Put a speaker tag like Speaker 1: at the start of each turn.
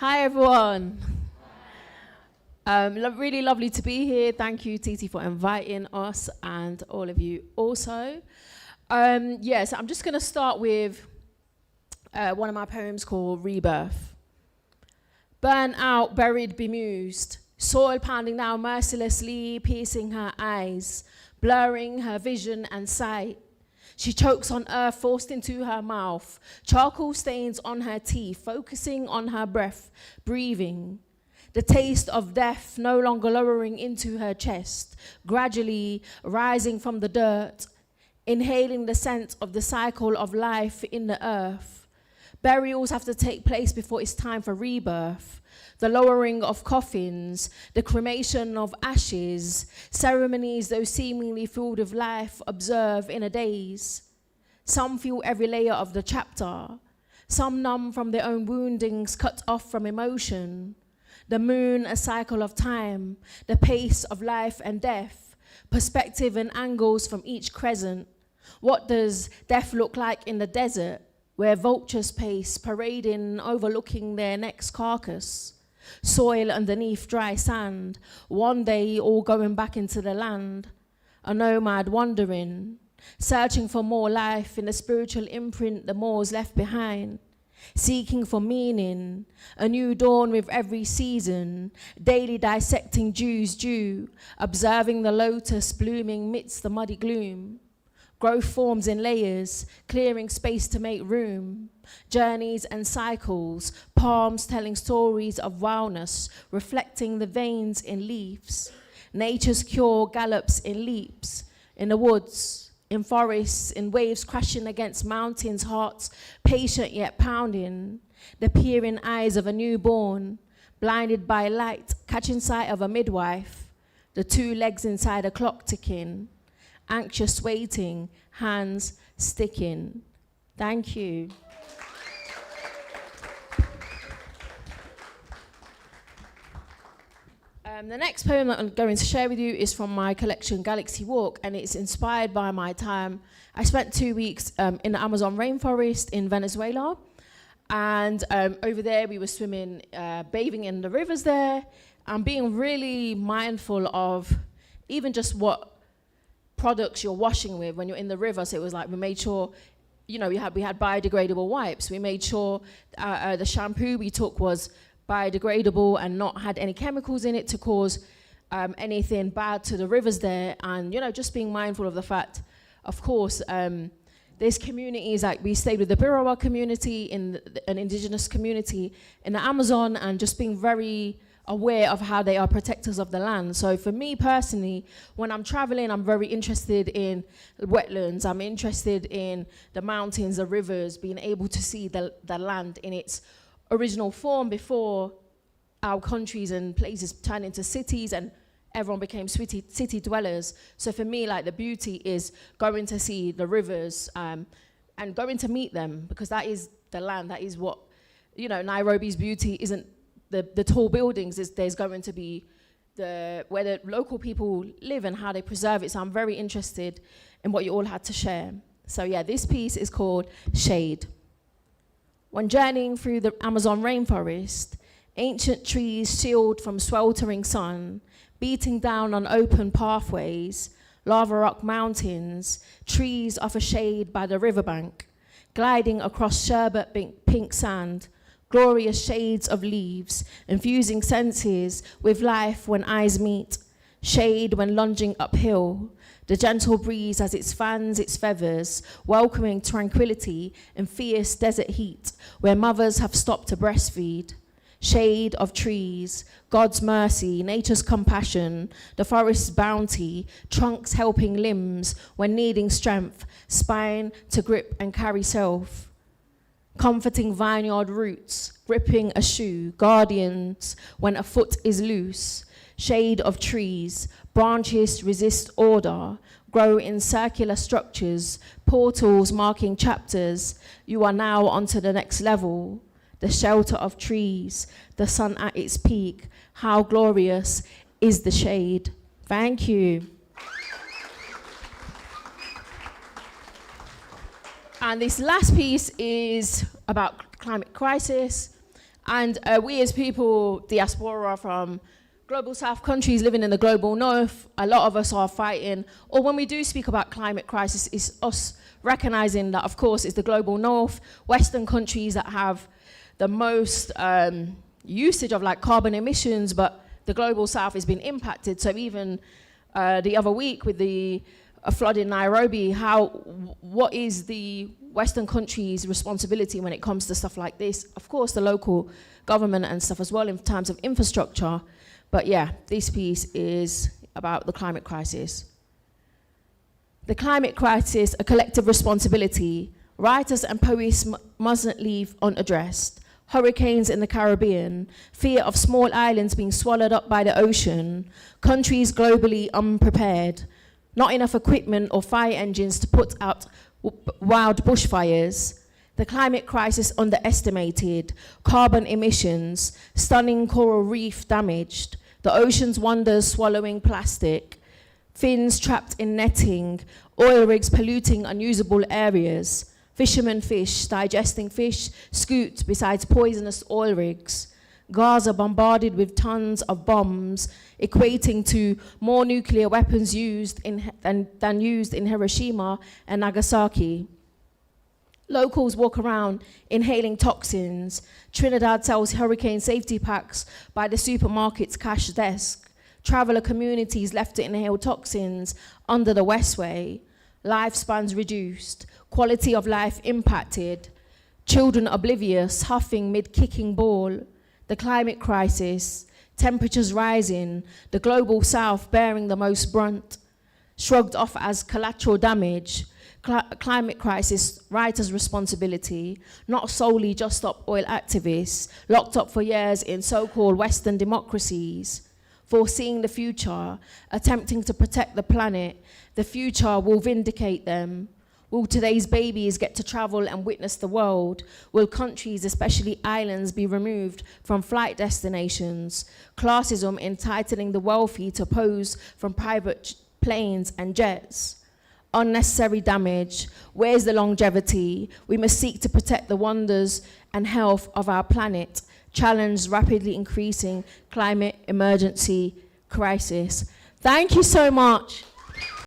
Speaker 1: Hi, everyone. Really lovely to be here. Thank you, Titi, for inviting us and all of you also. Yes, I'm just going to start with one of my poems called Rebirth. Burnt out, buried, bemused, soil pounding now mercilessly, piercing her eyes, blurring her vision and sight. She chokes on earth forced into her mouth, charcoal stains on her teeth, focusing on her breath, breathing. The taste of death no longer lowering into her chest, gradually rising from the dirt, inhaling the scent of the cycle of life in the earth. Burials have to take place before it's time for rebirth. The lowering of coffins, the cremation of ashes, ceremonies those seemingly filled with life observe in a daze. Some feel every layer of the chapter, some numb from their own woundings, cut off from emotion. The moon, a cycle of time, the pace of life and death, perspective and angles from each crescent. What does death look like in the desert, where vultures pace, parading, overlooking their next carcass? Soil underneath dry sand, one day all going back into the land. A nomad wandering, searching for more life in the spiritual imprint the Moors left behind. Seeking for meaning, a new dawn with every season, daily dissecting Jew's dew, observing the lotus blooming midst the muddy gloom. Growth forms in layers, clearing space to make room. Journeys and cycles, palms telling stories of wildness, reflecting the veins in leaves. Nature's cure gallops in leaps, in the woods, in forests, in waves crashing against mountains, hearts patient yet pounding. The peering eyes of a newborn, blinded by light, catching sight of a midwife. The two legs inside a clock ticking. Anxious waiting, hands sticking. Thank you. The next poem that I'm going to share with you is from my collection Galaxy Walk, and it's inspired by my time. I spent 2 weeks in the Amazon rainforest in Venezuela, and over there we were swimming, bathing in the rivers there, and being really mindful of even just what products you're washing with when you're in the river. So it was like we made sure, we had biodegradable wipes. We made sure the shampoo we took was biodegradable and not had any chemicals in it to cause anything bad to the rivers there. And just being mindful of the fact, of course, there's communities, like we stayed with the Birawa community, an indigenous community in the Amazon, and just being very aware of how they are protectors of the land. So for me personally, when I'm traveling, I'm very interested in wetlands. I'm interested in the mountains, the rivers, being able to see the land in its original form before our countries and places turned into cities and everyone became city dwellers. So for me, like, the beauty is going to see the rivers and going to meet them, because that is the land. That is what, Nairobi's beauty isn't the tall buildings. There's going to be where the local people live and how they preserve it. So I'm very interested in what you all had to share. So yeah, this piece is called Shade. When journeying through the Amazon rainforest, ancient trees shielded from sweltering sun, beating down on open pathways, lava rock mountains, trees offer shade by the riverbank, gliding across sherbet pink sand, glorious shades of leaves, infusing senses with life when eyes meet, shade when lunging uphill, the gentle breeze as it fans its feathers, welcoming tranquility in fierce desert heat, where mothers have stopped to breastfeed. Shade of trees, God's mercy, nature's compassion, the forest's bounty, trunks helping limbs when needing strength, spine to grip and carry self. Comforting vineyard roots, gripping a shoe, guardians when a foot is loose. Shade of trees, branches resist order, grow in circular structures, portals marking chapters. You are now onto the next level. The shelter of trees, the sun at its peak, how glorious is the shade. Thank you. And this last piece is about climate crisis And we as people, diaspora from global south countries living in the global north, a lot of us are fighting, or when we do speak about climate crisis, it's us recognizing that, of course, it's the global north, Western countries that have the most usage of like carbon emissions, but the global south has been impacted. So even the other week with the flood in Nairobi, what is the Western countries' responsibility when it comes to stuff like this? Of course, the local government and stuff as well in terms of infrastructure. But yeah, this piece is about the climate crisis. The climate crisis, a collective responsibility. Writers and poets mustn't leave unaddressed. Hurricanes in the Caribbean, fear of small islands being swallowed up by the ocean, countries globally unprepared, not enough equipment or fire engines to put out wild bushfires. The climate crisis underestimated, carbon emissions, stunning coral reef damaged, the ocean's wonders swallowing plastic, fins trapped in netting, oil rigs polluting unusable areas, fishermen fish digesting fish scooped besides poisonous oil rigs, Gaza bombarded with tons of bombs, equating to more nuclear weapons than used in Hiroshima and Nagasaki. Locals walk around inhaling toxins. Trinidad sells hurricane safety packs by the supermarket's cash desk. Traveler communities left to inhale toxins under the Westway. Lifespans reduced. Quality of life impacted. Children oblivious, huffing mid-kicking ball. The climate crisis, temperatures rising, the global south bearing the most brunt. Shrugged off as collateral damage. Climate crisis, writers' responsibility, not solely just stop oil activists, locked up for years in so-called Western democracies. Foreseeing the future, attempting to protect the planet, the future will vindicate them. Will today's babies get to travel and witness the world? Will countries, especially islands, be removed from flight destinations? Classism entitling the wealthy to pose from private planes and jets? Unnecessary damage. Where's the longevity? We must seek to protect the wonders and health of our planet. Challenge rapidly increasing climate emergency crisis. Thank you so much.